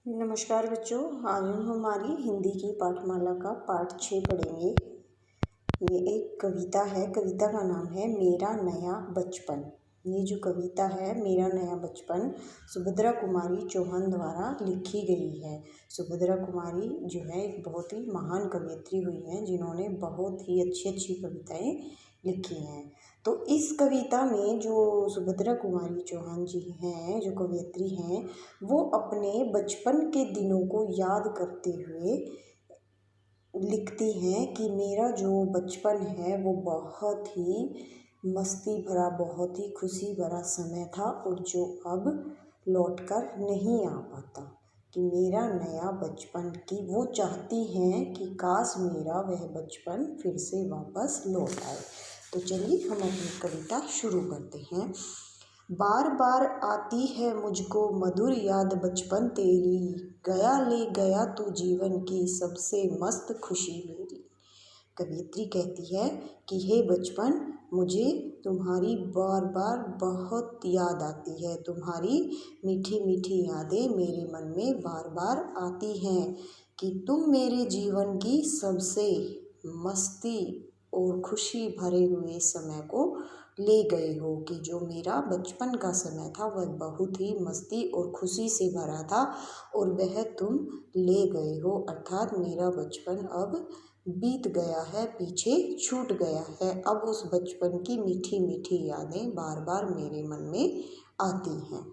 नमस्कार बच्चों, आज हम हमारी हिंदी की पाठमाला का पाठ 6 पढ़ेंगे। ये एक कविता है। कविता का नाम है मेरा नया बचपन। ये जो कविता है मेरा नया बचपन सुभद्रा कुमारी चौहान द्वारा लिखी गई है। सुभद्रा कुमारी जो है एक बहुत ही महान कवयित्री हुई हैं, जिन्होंने बहुत ही अच्छी अच्छी कविताएं लिखी हैं। तो इस कविता में जो सुभद्रा कुमारी चौहान जी हैं, जो कवयित्री हैं, वो अपने बचपन के दिनों को याद करते हुए लिखती हैं कि मेरा जो बचपन है वो बहुत ही मस्ती भरा, बहुत ही खुशी भरा समय था और जो अब लौटकर नहीं आ पाता। कि मेरा नया बचपन की वो चाहती हैं कि काश मेरा वह बचपन फिर से वापस लौट आए। तो चलिए हम अपनी कविता शुरू करते हैं। बार बार आती है मुझको मधुर याद बचपन तेरी, गया ले गया तू जीवन की सबसे मस्त खुशी मेरी। कवियत्री कहती है कि हे बचपन, मुझे तुम्हारी बार बार बहुत याद आती है। तुम्हारी मीठी मीठी यादें मेरे मन में बार बार आती हैं कि तुम मेरे जीवन की सबसे मस्ती और खुशी भरे हुए समय को ले गए हो। कि जो मेरा बचपन का समय था वह बहुत ही मस्ती और खुशी से भरा था और वह तुम ले गए हो, अर्थात मेरा बचपन अब बीत गया है, पीछे छूट गया है। अब उस बचपन की मीठी मीठी यादें बार बार मेरे मन में आती हैं।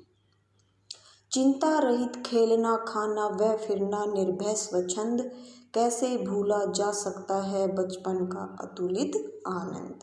चिंता रहित खेलना खाना व फिरना निर्भय स्वच्छंद, कैसे भूला जा सकता है बचपन का अतुलित आनंद।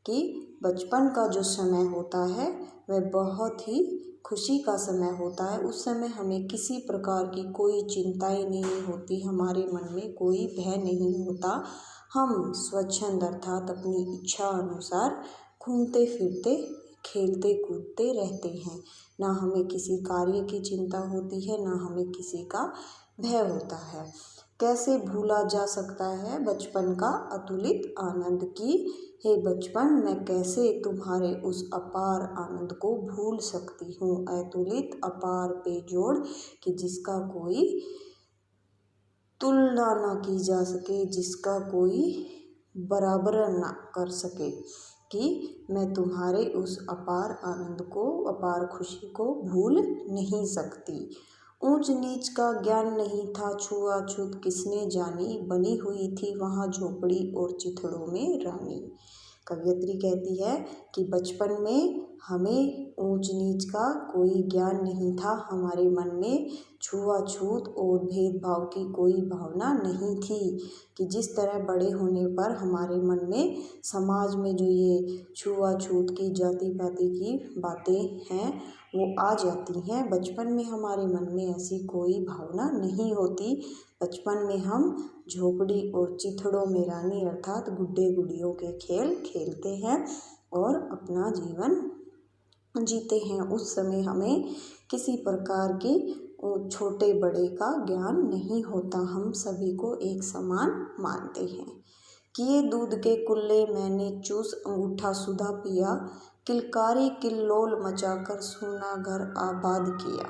कि बचपन का जो समय होता है वह बहुत ही खुशी का समय होता है। उस समय हमें किसी प्रकार की कोई चिंताएं नहीं होती, हमारे मन में कोई भय नहीं होता। हम स्वच्छंद अर्थात अपनी इच्छा अनुसार घूमते फिरते खेलते कूदते रहते हैं। ना हमें किसी कार्य की चिंता होती है, ना हमें किसी का भय होता है। कैसे भूला जा सकता है बचपन का अतुलित आनंद। की हे बचपन, मैं कैसे तुम्हारे उस अपार आनंद को भूल सकती हूँ। अतुलित अपार पे जोड़ कि जिसका कोई तुलना ना की जा सके, जिसका कोई बराबर ना कर सके। कि मैं तुम्हारे उस अपार आनंद को, अपार खुशी को भूल नहीं सकती। ऊंच नीच का ज्ञान नहीं था, छुआछूत किसने जानी, बनी हुई थी वहाँ झोपड़ी और चिथड़ों में रानी। कवियत्री कहती है कि बचपन में हमें ऊंच नीच का कोई ज्ञान नहीं था, हमारे मन में छुआछूत और भेदभाव की कोई भावना नहीं थी। कि जिस तरह बड़े होने पर हमारे मन में समाज में जो ये छुआछूत की जाति पाति की बातें हैं वो आ जाती हैं, बचपन में हमारे मन में ऐसी कोई भावना नहीं होती। बचपन में हम झोपड़ी और चिथड़ों में रानी अर्थात गुड्डे गुड़ियों के खेल खेलते हैं और अपना जीवन जीते हैं। उस समय हमें किसी प्रकार की छोटे बड़े का ज्ञान नहीं होता, हम सभी को एक समान मानते हैं। किए दूध के कुल्ले मैंने चूस अंगूठा सुधा पिया, किलकारी किल्लोल मचाकर सोना घर आबाद किया।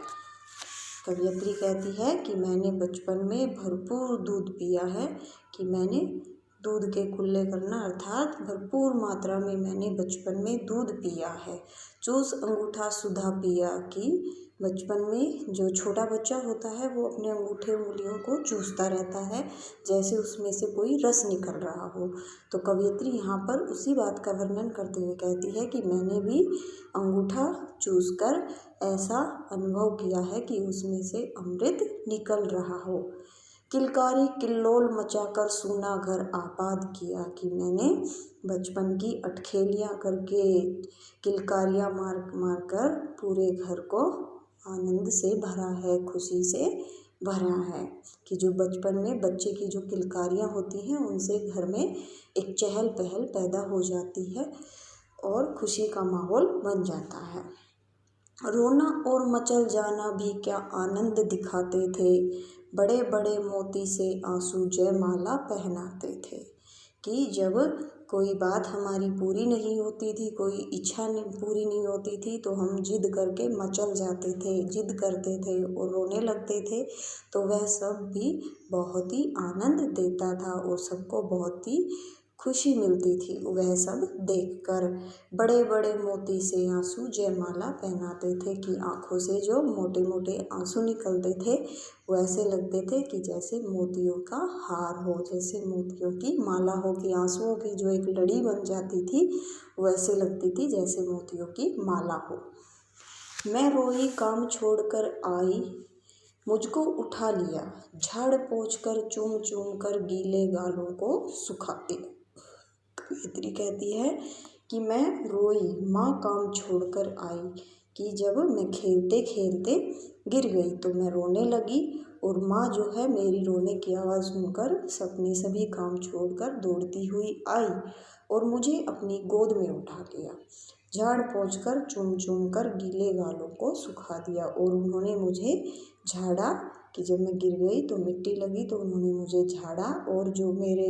कवियत्री कहती है कि मैंने बचपन में भरपूर दूध पिया है। कि मैंने दूध के कुल्ले करना अर्थात भरपूर मात्रा में मैंने बचपन में दूध पिया है। चूस अंगूठा सुधा पिया। कि बचपन में जो छोटा बच्चा होता है वो अपने अंगूठे उंगलियों को चूसता रहता है जैसे उसमें से कोई रस निकल रहा हो। तो कवियत्री यहाँ पर उसी बात का वर्णन करते हुए कहती है कि मैंने भी अंगूठा चूसकर ऐसा अनुभव किया है कि उसमें से अमृत निकल रहा हो। किलकारी किल्लोल मचाकर सूना घर आबाद किया। कि मैंने बचपन की अटखेलियाँ करके किलकारियाँ मार मार कर पूरे घर को आनंद से भरा है, खुशी से भरा है। कि जो बचपन में बच्चे की जो किलकारियाँ होती हैं उनसे घर में एक चहल पहल पैदा हो जाती है और खुशी का माहौल बन जाता है। रोना और मचल जाना भी क्या आनंद दिखाते थे, बड़े बड़े मोती से आंसू जयमाला पहनाते थे। कि जब कोई बात हमारी पूरी नहीं होती थी, कोई इच्छा पूरी नहीं होती थी तो हम जिद करके मचल जाते थे, जिद करते थे और रोने लगते थे। तो वह सब भी बहुत ही आनंद देता था और सबको बहुत ही खुशी मिलती थी वह सब देखकर। बड़े बड़े मोती से आंसू जयमाला पहनाते थे कि आँखों से जो मोटे मोटे आंसू निकलते थे वो ऐसे लगते थे कि जैसे मोतियों का हार हो, जैसे मोतियों की माला हो, कि आंसुओं की जो एक लड़ी बन जाती थी वो ऐसे लगती थी जैसे मोतियों की माला हो। मैं रोई काम छोड़कर आई, मुझको उठा लिया, झाड़ पोंछ कर चूम चूम कर गीले गालों को सुखा दिया। कवियत्री कहती है कि मैं रोई, माँ काम छोड़कर आई, कि जब मैं खेलते खेलते गिर गई तो मैं रोने लगी और माँ जो है मेरी रोने की आवाज़ सुनकर अपने सभी काम छोड़कर दौड़ती हुई आई और मुझे अपनी गोद में उठा लिया, झाड़ पोंछ कर चूम चूम कर गीले गालों को सुखा दिया। और उन्होंने मुझे झाड़ा कि जब मैं गिर गई तो मिट्टी लगी तो उन्होंने मुझे झाड़ा और जो मेरे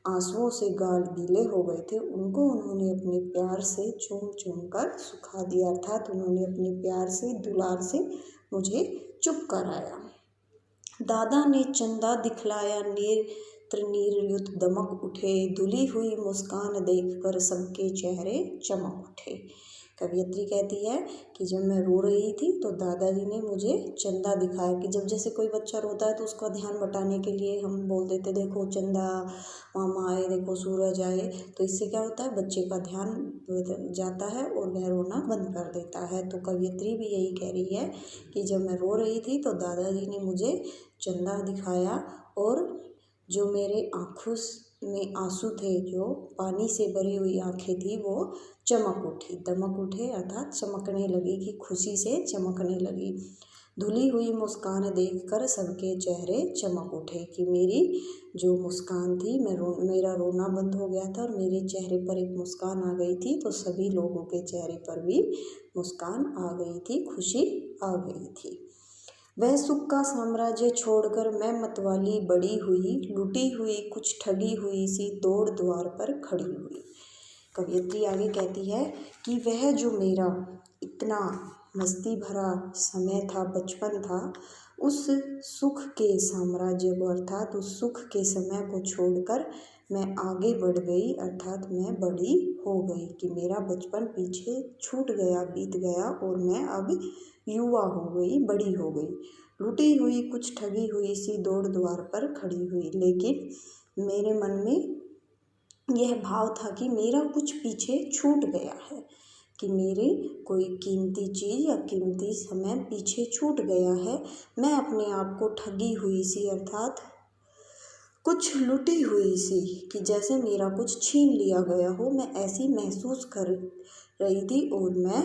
आंसुओं से गाल गीले हो गए थे उनको उन्होंने अपने प्यार से चूम चूम कर सुखा दिया, अर्थात उन्होंने अपने प्यार से दुलार से मुझे चुप कराया। दादा ने चंदा दिखलाया, नेत्र नीरयुक्त दमक उठे, धुली हुई मुस्कान देखकर सबके चेहरे चमक उठे। कवियत्री कहती है कि जब मैं रो रही थी तो दादाजी ने मुझे चंदा दिखाया, कि जब जैसे कोई बच्चा रोता है तो उसका ध्यान बटाने के लिए हम बोल देते देखो चंदा मामा आए, देखो सूरज आए, तो इससे क्या होता है बच्चे का ध्यान जाता है और वह रोना बंद कर देता है। तो कवियत्री भी यही कह रही है कि जब मैं रो रही थी तो दादाजी ने मुझे चंदा दिखाया और जो मेरे आँखों में आंसू थे, जो पानी से भरी हुई आंखें थी, वो चमक उठी, दमक उठे अर्थात चमकने लगी, कि खुशी से चमकने लगी। धुली हुई मुस्कान देखकर सबके चेहरे चमक उठे, कि मेरी जो मुस्कान थी, मेरा रोना बंद हो गया था और मेरे चेहरे पर एक मुस्कान आ गई थी, तो सभी लोगों के चेहरे पर भी मुस्कान आ गई थी, खुशी आ गई थी। वह सुख का साम्राज्य छोड़कर मैं मतवाली बड़ी हुई, लुटी हुई कुछ ठगी हुई सी दौड़ द्वार पर खड़ी हुई। कवियत्री आगे कहती है कि वह जो मेरा इतना मस्ती भरा समय था, बचपन था, उस सुख के साम्राज्य को अर्थात उस सुख के समय को छोड़कर मैं आगे बढ़ गई, अर्थात मैं बड़ी हो गई, कि मेरा बचपन पीछे छूट गया, बीत गया और मैं अब युवा हो गई, बड़ी हो गई। लुटी हुई कुछ ठगी हुई सी दौड़ द्वार पर खड़ी हुई, लेकिन मेरे मन में यह भाव था कि मेरा कुछ पीछे छूट गया है, कि मेरे कोई कीमती चीज़ या कीमती समय पीछे छूट गया है। मैं अपने आप को ठगी हुई सी अर्थात कुछ लुटी हुई सी, कि जैसे मेरा कुछ छीन लिया गया हो, मैं ऐसी महसूस कर रही थी और मैं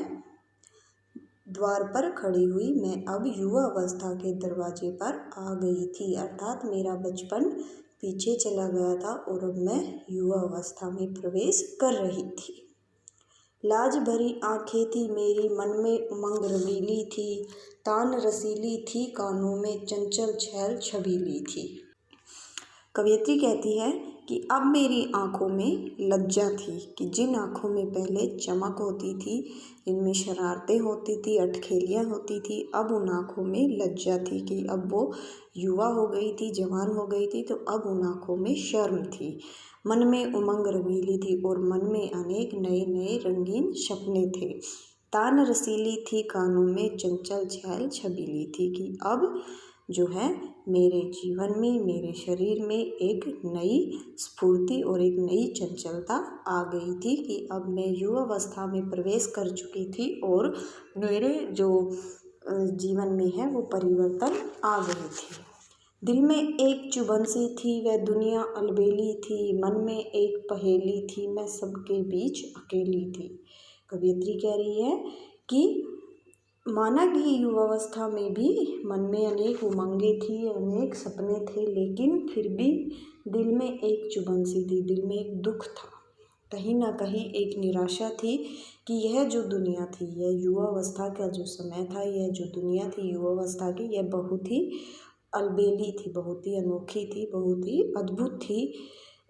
द्वार पर खड़ी हुई, मैं अब युवा अवस्था के दरवाजे पर आ गई थी, अर्थात मेरा बचपन पीछे चला गया था और अब मैं युवा अवस्था में प्रवेश कर रही थी। लाज भरी आंखें थी मेरी, मन में उमंग रंगीली थी, तान रसीली थी, कानों में चंचल छैल छबीली थी। कवियत्री कहती है कि अब मेरी आँखों में लज्जा थी, कि जिन आँखों में पहले चमक होती थी, इनमें शरारतें होती थी, अटखेलियाँ होती थी, अब उन आँखों में लज्जा थी, कि अब वो युवा हो गई थी, जवान हो गई थी, तो अब उन आँखों में शर्म थी। मन में उमंग रंगीली थी और मन में अनेक नए नए रंगीन सपने थे। तान रसीली थी, कानों में चंचल छैल छबीली थी, कि अब जो है मेरे जीवन में, मेरे शरीर में एक नई स्फूर्ति और एक नई चंचलता आ गई थी, कि अब मैं युवावस्था में प्रवेश कर चुकी थी और मेरे जो जीवन में है वो परिवर्तन आ गए थे। दिल में एक चुभन सी थी, वह दुनिया अलबेली थी, मन में एक पहेली थी, मैं सबके बीच अकेली थी। कवियत्री कह रही है कि माना कि युवावस्था में भी मन में अनेक उमंगें थी, अनेक सपने थे, लेकिन फिर भी दिल में एक चुभन सी थी, दिल में एक दुख था, कहीं ना कहीं एक निराशा थी, कि यह जो दुनिया थी, यह युवावस्था का जो समय था, यह जो दुनिया थी युवावस्था की, यह बहुत ही अलबेली थी, बहुत ही अनोखी थी, बहुत ही अद्भुत थी,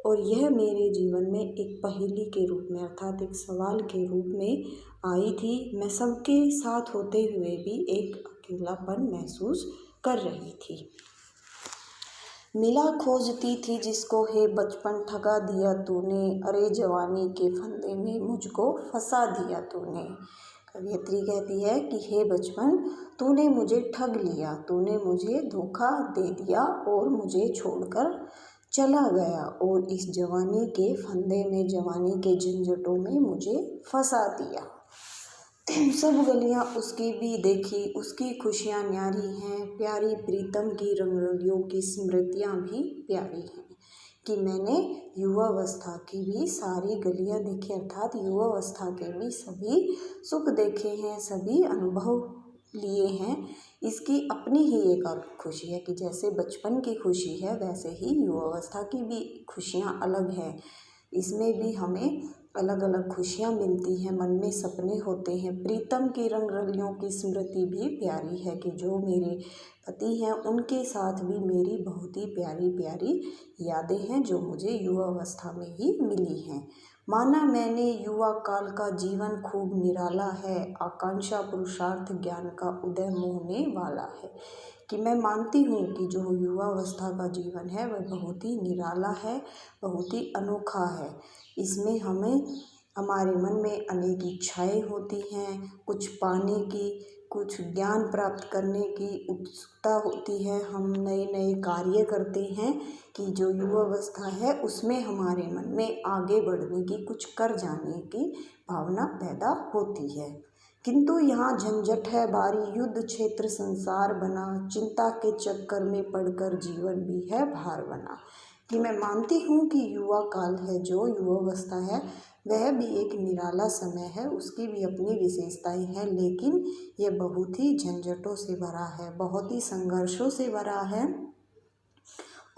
और यह मेरे जीवन में एक पहेली के रूप में अर्थात एक सवाल के रूप में आई थी। मैं सबके साथ होते हुए भी एक अकेलापन महसूस कर रही थी। मिला खोजती थी जिसको, हे बचपन ठगा दिया तूने, अरे जवानी के फंदे में मुझको फंसा दिया तूने। कवयित्री कहती है कि हे बचपन, तूने मुझे ठग लिया, तूने मुझे धोखा दे दिया और मुझे छोड़कर चला गया और इस जवानी के फंदे में, जवानी के झंझटों में मुझे फंसा दिया। सब गलियां उसकी भी देखी, उसकी खुशियां न्यारी हैं, प्यारी प्रीतम की रंगरलियों की स्मृतियां भी प्यारी हैं। कि मैंने युवावस्था की भी सारी गलियां देखी अर्थात युवावस्था के भी सभी सुख देखे हैं, सभी अनुभव लिए हैं। इसकी अपनी ही एक अलग खुशी है कि जैसे बचपन की खुशी है वैसे ही युवावस्था की भी खुशियाँ अलग हैं। इसमें भी हमें अलग अलग खुशियाँ मिलती हैं, मन में सपने होते हैं। प्रीतम की रंग रलियों की स्मृति भी प्यारी है कि जो मेरे पति हैं उनके साथ भी मेरी बहुत ही प्यारी प्यारी यादें हैं जो मुझे युवावस्था में ही मिली हैं। माना मैंने युवा काल का जीवन खूब निराला है, आकांक्षा पुरुषार्थ ज्ञान का उदय मोहने वाला है। कि मैं मानती हूँ कि जो युवावस्था का जीवन है वह बहुत ही निराला है, बहुत ही अनोखा है। इसमें हमें हमारे मन में अनेक इच्छाएं होती हैं, कुछ पाने की, कुछ ज्ञान प्राप्त करने की उत्सुकता होती है। हम नए नए कार्य करते हैं कि जो युवावस्था है उसमें हमारे मन में आगे बढ़ने की, कुछ कर जाने की भावना पैदा होती है। किंतु यहाँ झंझट है भारी, युद्ध क्षेत्र संसार बना, चिंता के चक्कर में पड़कर जीवन भी है भार बना। कि मैं मानती हूँ कि युवा काल है, जो युवावस्था है वह भी एक निराला समय है, उसकी भी अपनी विशेषताएं हैं, लेकिन यह बहुत ही झंझटों से भरा है, बहुत ही संघर्षों से भरा है।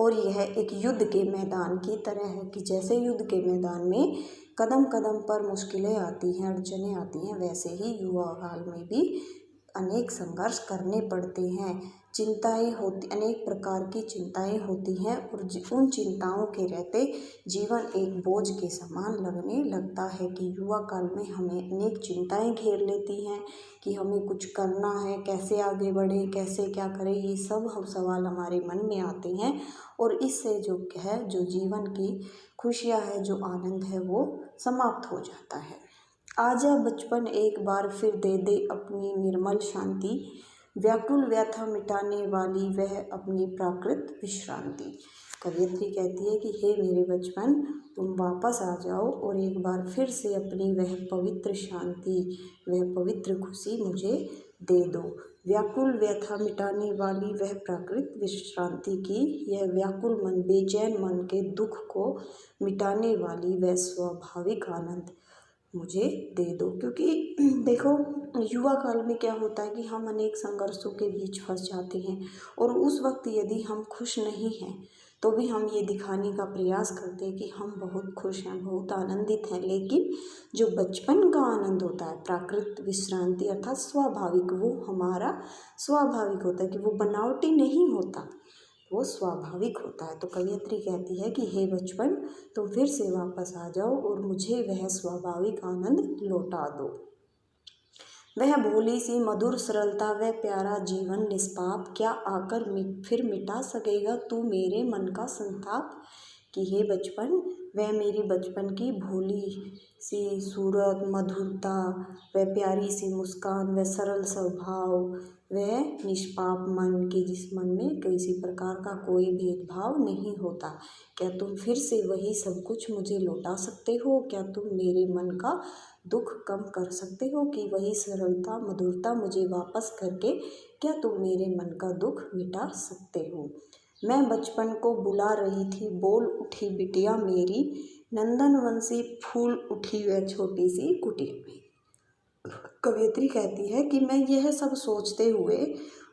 और यह एक युद्ध के मैदान की तरह है कि जैसे युद्ध के मैदान में कदम कदम पर मुश्किलें आती हैं, अड़चनें आती हैं, वैसे ही युवा काल में भी अनेक संघर्ष करने पड़ते हैं। चिंताएं होती, अनेक प्रकार की चिंताएं होती हैं और उन चिंताओं के रहते जीवन एक बोझ के समान लगने लगता है। कि युवा काल में हमें अनेक चिंताएं घेर लेती हैं कि हमें कुछ करना है, कैसे आगे बढ़ें, कैसे क्या करें, ये सब हम सवाल हमारे मन में आते हैं। और इससे जो है, जो जीवन की खुशियाँ है, जो आनंद है, वो समाप्त हो जाता है। आजा बचपन एक बार फिर दे दे अपनी निर्मल शांति, व्याकुल व्यथा मिटाने वाली वह अपनी प्राकृत विश्रांति। कवयित्री कहती है कि हे मेरे बचपन, तुम वापस आ जाओ और एक बार फिर से अपनी वह पवित्र शांति, वह पवित्र खुशी मुझे दे दो। व्याकुल व्यथा मिटाने वाली वह प्राकृत विश्रांति की, यह व्याकुल मन, बेचैन मन के दुख को मिटाने वाली वह स्वाभाविक आनंद मुझे दे दो। क्योंकि देखो, युवा काल में क्या होता है कि हम अनेक संघर्षों के बीच फंस जाते हैं और उस वक्त यदि हम खुश नहीं हैं तो भी हम ये दिखाने का प्रयास करते हैं कि हम बहुत खुश हैं, बहुत आनंदित हैं। लेकिन जो बचपन का आनंद होता है, प्राकृत विश्रांति अर्थात स्वाभाविक, वो हमारा स्वाभाविक होता है कि वो बनावटी नहीं होता, वो स्वाभाविक होता है। तो कवयित्री कहती है कि हे बचपन, तुम फिर से वापस आ जाओ और मुझे वह स्वाभाविक आनंद लौटा दो। वह भोली सी मधुर सरलता, वह प्यारा जीवन निष्पाप, क्या आकर फिर मिटा सकेगा तू मेरे मन का संताप। कि हे बचपन, वह मेरी बचपन की भोली सी सूरत, मधुरता, वह प्यारी सी मुस्कान, वह सरल स्वभाव, वह निष्पाप मन की जिस मन में किसी प्रकार का कोई भेदभाव नहीं होता, क्या तुम फिर से वही सब कुछ मुझे लौटा सकते हो? क्या तुम मेरे मन का दुख कम कर सकते हो? कि वही सरलता, मधुरता मुझे वापस करके क्या तुम मेरे मन का दुख मिटा सकते हो? मैं बचपन को बुला रही थी, बोल उठी बिटिया मेरी, नंदनवंशी फूल उठी वह छोटी सी कुटिया में। कवयित्री कहती है कि मैं यह सब सोचते हुए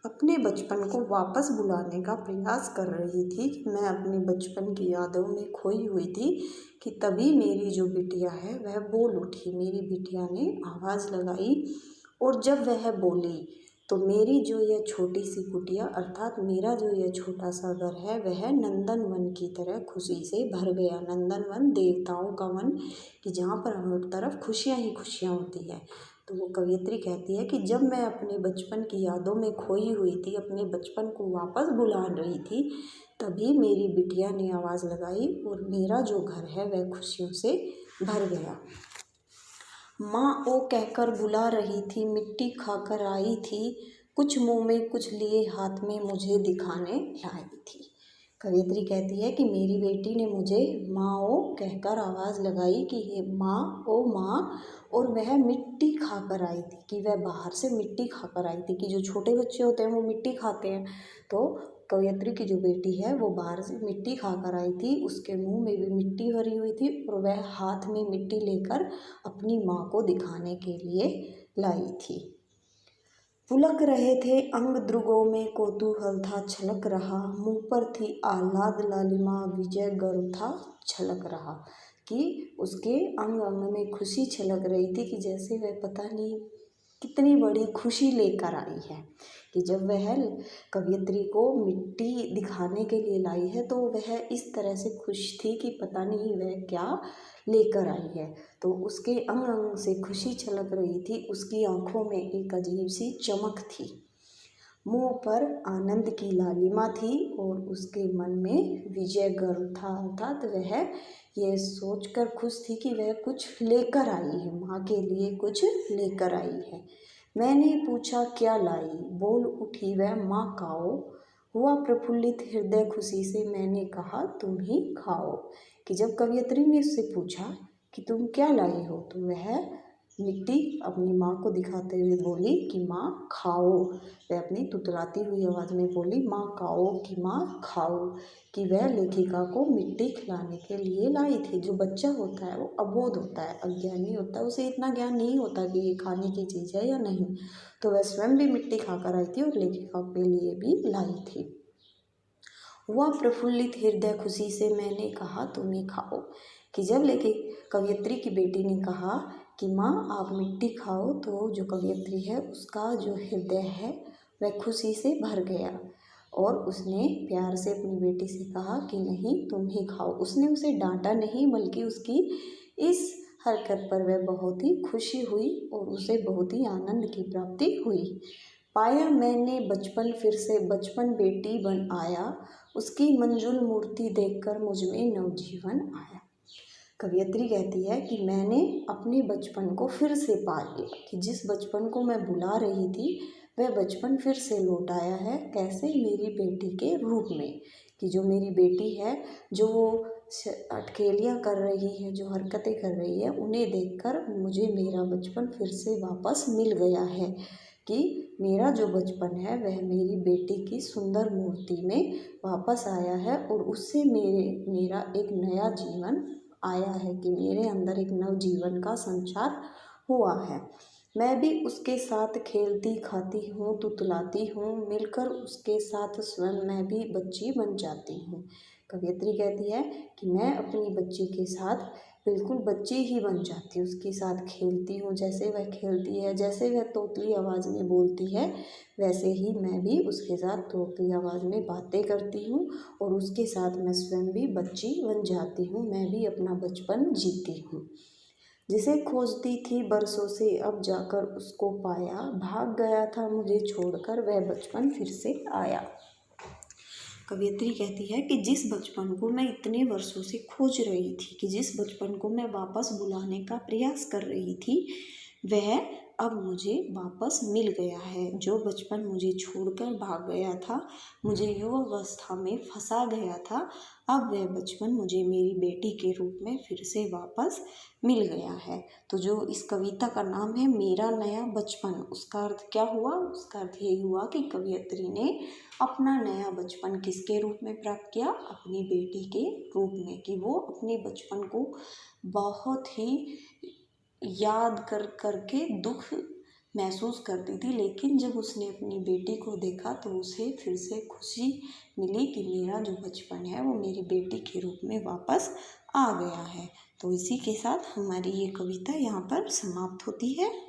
अपने बचपन को वापस बुलाने का प्रयास कर रही थी। मैं अपने बचपन की यादों में खोई हुई थी कि तभी मेरी जो बिटिया है वह बोल उठी। मेरी बिटिया ने आवाज़ लगाई और जब वह बोली तो मेरी जो यह छोटी सी कुटिया अर्थात मेरा जो यह छोटा सा घर है वह नंदन वन की तरह खुशी से भर गया। नंदन वन देवताओं का वन कि जहाँ पर हर तरफ खुशियाँ ही खुशियाँ होती है। तो वो कवयित्री कहती है कि जब मैं अपने बचपन की यादों में खोई हुई थी, अपने बचपन को वापस बुला रही थी, तभी मेरी बिटिया ने आवाज़ लगाई और मेरा जो घर है वह खुशियों से भर गया। माँ ओ कहकर बुला रही थी, मिट्टी खाकर आई थी, कुछ मुँह में कुछ लिए हाथ में मुझे दिखाने लाई थी। कवयित्री कहती है कि मेरी बेटी ने मुझे माँ ओ कहकर आवाज़ लगाई कि ये माँ ओ माँ, और वह मिट्टी खाकर आई थी, कि वह बाहर से मिट्टी खाकर आई थी, कि जो छोटे बच्चे होते हैं वो मिट्टी खाते हैं। तो कवयित्री की जो बेटी है वो बाहर से मिट्टी खाकर आई थी, उसके मुंह में भी मिट्टी भरी हुई थी और वह हाथ में मिट्टी लेकर अपनी माँ को दिखाने के लिए लाई थी। पुलक रहे थे अंग द्रुगों में कौतूहल था छलक रहा, मुँह पर थी आह्लाद लालिमा विजय गर्व था छलक रहा, कि उसके अंग अंग में खुशी छलक रही थी कि जैसे वह पता नहीं कितनी बड़ी खुशी लेकर आई है। कि जब वह कवयित्री को मिट्टी दिखाने के लिए लाई है तो वह इस तरह से खुश थी कि पता नहीं वह क्या लेकर आई है। तो उसके अंग अंग से खुशी छलक रही थी, उसकी आंखों में एक अजीब सी चमक थी, मुंह पर आनंद की लालिमा थी और उसके मन में विजय गर्व था, अर्थात वह यह सोचकर खुश थी कि वह कुछ लेकर आई है, माँ के लिए कुछ लेकर आई है। मैंने पूछा क्या लाई, बोल उठी वह माँ खाओ, हुआ प्रफुल्लित हृदय खुशी से, मैंने कहा तुम ही खाओ। कि जब कवयित्री ने उससे पूछा कि तुम क्या लाई हो, तो वह मिट्टी अपनी माँ को दिखाते हुए बोली कि माँ खाओ। वह अपनी तुतलाती हुई आवाज़ में बोली माँ खाओ, कि माँ खाओ, कि वह लेखिका को मिट्टी खिलाने के लिए लाई थी। जो बच्चा होता है वो अबोध होता है, अज्ञानी होता है, उसे इतना ज्ञान नहीं होता कि ये खाने की चीज़ है या नहीं। तो वह स्वयं भी मिट्टी खाकर आई थी और लेखिका के लिए भी लाई थी। हुआ प्रफुल्लित हृदय खुशी से, मैंने कहा तुम ही खाओ। कि जब कवयित्री की बेटी ने कहा कि माँ आप मिट्टी खाओ, तो जो कवयित्री है उसका जो हृदय है वह खुशी से भर गया और उसने प्यार से अपनी बेटी से कहा कि नहीं तुम ही खाओ। उसने उसे डांटा नहीं, बल्कि उसकी इस हरकत पर वह बहुत ही खुशी हुई और उसे बहुत ही आनंद की प्राप्ति हुई। पाया मैंने बचपन फिर से, बचपन बेटी बन आया, उसकी मंजुल मूर्ति देखकर मुझ में नवजीवन आया। कवयित्री कहती है कि मैंने अपने बचपन को फिर से पा लिया, कि जिस बचपन को मैं बुला रही थी वह बचपन फिर से लौट आया है। कैसे? मेरी बेटी के रूप में, कि जो मेरी बेटी है जो वो अटखेलियाँ कर रही है, जो हरकतें कर रही है, उन्हें देखकर मुझे मेरा बचपन फिर से वापस मिल गया है। कि मेरा जो बचपन है वह मेरी बेटी की सुंदर मूर्ति में वापस आया है और उससे मेरा एक नया जीवन आया है, कि मेरे अंदर एक नव जीवन का संचार हुआ है। मैं भी उसके साथ खेलती खाती हूँ, तुतलाती हूँ, मिलकर उसके साथ स्वयं मैं भी बच्ची बन जाती हूँ। कवयित्री कहती है कि मैं अपनी बच्ची के साथ बिल्कुल बच्ची ही बन जाती हूँ, उसके साथ खेलती हूँ, जैसे वह खेलती है, जैसे वह तोतली आवाज़ में बोलती है, वैसे ही मैं भी उसके साथ तोतली आवाज़ में बातें करती हूँ और उसके साथ मैं स्वयं भी बच्ची बन जाती हूँ, मैं भी अपना बचपन जीती हूँ। जिसे खोजती थी बरसों से अब जाकर उसको पाया, भाग गया था मुझे छोड़कर वह बचपन फिर से आया। कवयित्री कहती है कि जिस बचपन को मैं इतने वर्षों से खोज रही थी, कि जिस बचपन को मैं वापस बुलाने का प्रयास कर रही थी, वह अब मुझे वापस मिल गया है। जो बचपन मुझे छोड़कर भाग गया था, मुझे युवावस्था में फंसा गया था, अब वह बचपन मुझे मेरी बेटी के रूप में फिर से वापस मिल गया है। तो जो इस कविता का नाम है मेरा नया बचपन, उसका अर्थ क्या हुआ? उसका अर्थ यही हुआ कि कवयित्री ने अपना नया बचपन किसके रूप में प्राप्त किया? अपनी बेटी के रूप में, कि वो अपने बचपन को बहुत ही याद करके दुख महसूस करती थी, लेकिन जब उसने अपनी बेटी को देखा तो उसे फिर से खुशी मिली कि मेरा जो बचपन है वो मेरी बेटी के रूप में वापस आ गया है। तो इसी के साथ हमारी ये कविता यहाँ पर समाप्त होती है।